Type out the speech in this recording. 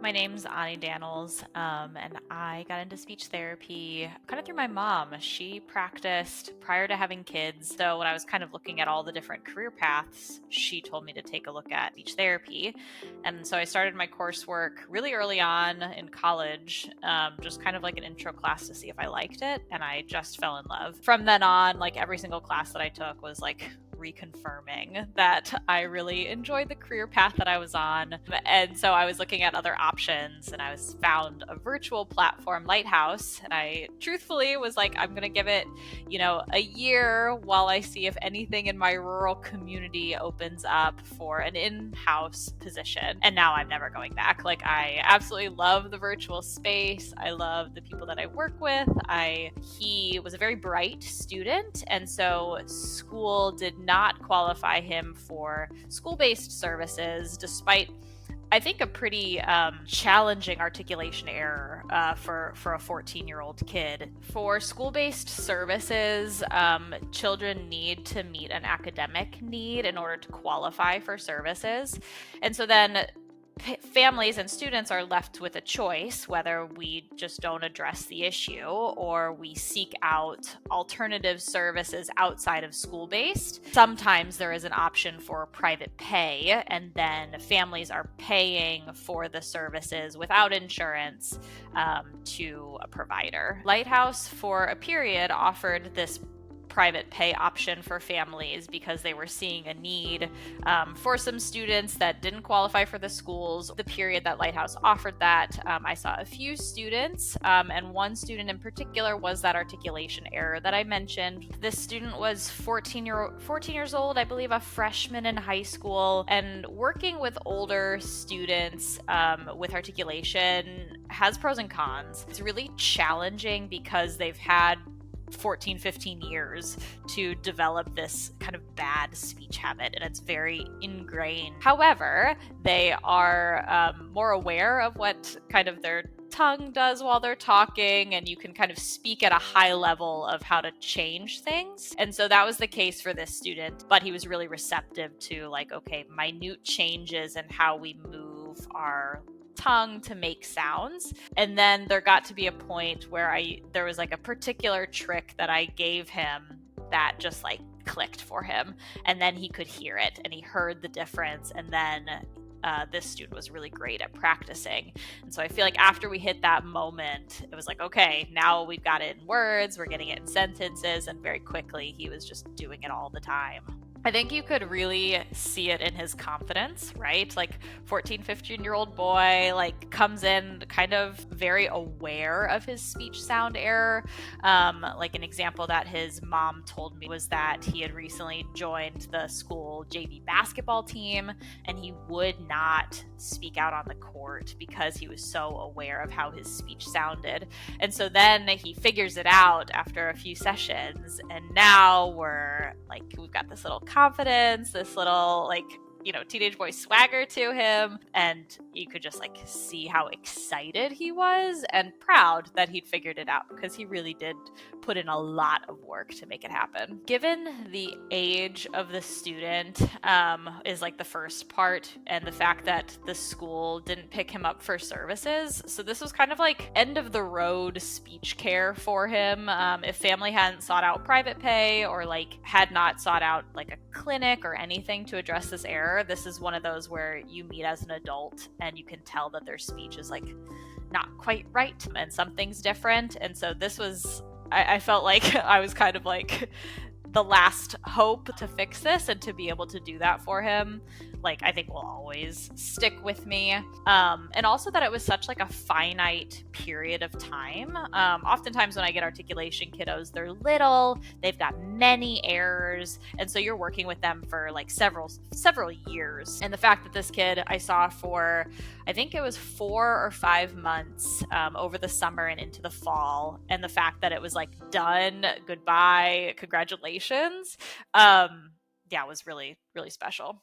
My name's Ani Danelz, and I got into speech therapy kind of through my mom. She practiced prior to having kids. So when I was kind of looking at all the different career paths, she told me to take a look at speech therapy. And so I started my coursework really early on in college, just kind of like an intro class to see if I liked it. And I just fell in love. From then on, like every single class that I took was like reconfirming that I really enjoyed the career path that I was on. And so I was looking at other options and I was found a virtual platform, Lighthouse. And I truthfully was like, I'm going to give it, a year while I see if anything in my rural community opens up for an in-house position. And now I'm never going back. Like I absolutely love the virtual space. I love the people that I work with. He was a very bright student. And so school did not qualify him for school-based services, despite I think a pretty challenging articulation error for a 14-year-old kid. For school-based services, children need to meet an academic need in order to qualify for services. And so then families and students are left with a choice whether we just don't address the issue or we seek out alternative services outside of school-based. Sometimes there is an option for private pay, and then families are paying for the services without insurance to a provider. Lighthouse, for a period, offered this private pay option for families because they were seeing a need for some students that didn't qualify for the schools. The period that Lighthouse offered that, I saw a few students, and one student in particular was that articulation error that I mentioned. This student was 14 years old, I believe, a freshman in high school, and working with older students with articulation has pros and cons. It's really challenging because they've had 14, 15 years to develop this kind of bad speech habit, and it's very ingrained. However, they are more aware of what kind of their tongue does while they're talking, and you can kind of speak at a high level of how to change things. And so that was the case for this student, but he was really receptive to minute changes in how we move our tongue to make sounds. And then there got to be a point where there was a particular trick that I gave him that just clicked for him, and then he could hear it and he heard the difference. And then this student was really great at practicing. And so I feel like after we hit that moment, it was okay, now we've got it in words, we're getting it in sentences, and very quickly he was just doing it all the time. I think you could really see it in his confidence, right? 14, 15-year-old boy, comes in kind of very aware of his speech sound error. An example that his mom told me was that he had recently joined the school JV basketball team, and he would not speak out on the court because he was so aware of how his speech sounded. And so then he figures it out after a few sessions, and now we've got this little confidence, this little teenage boy swagger to him, and you could just see how excited he was and proud that he'd figured it out, because he really did put in a lot of work to make it happen. Given the age of the student is the first part, and the fact that the school didn't pick him up for services, so this was kind of end of the road speech care for him. If family hadn't sought out private pay or had not sought out a clinic or anything to address this error, this is one of those where you meet as an adult and you can tell that their speech is not quite right and something's different. And so this was, I felt like I was kind of the last hope to fix this, and to be able to do that for him, I think will always stick with me. And also that it was such a finite period of time. Oftentimes when I get articulation kiddos, they're little, they've got many errors, and so you're working with them for several years. And the fact that this kid I saw for, I think it was 4 or 5 months over the summer and into the fall, and the fact that it was done, goodbye, congratulations, was really, really special.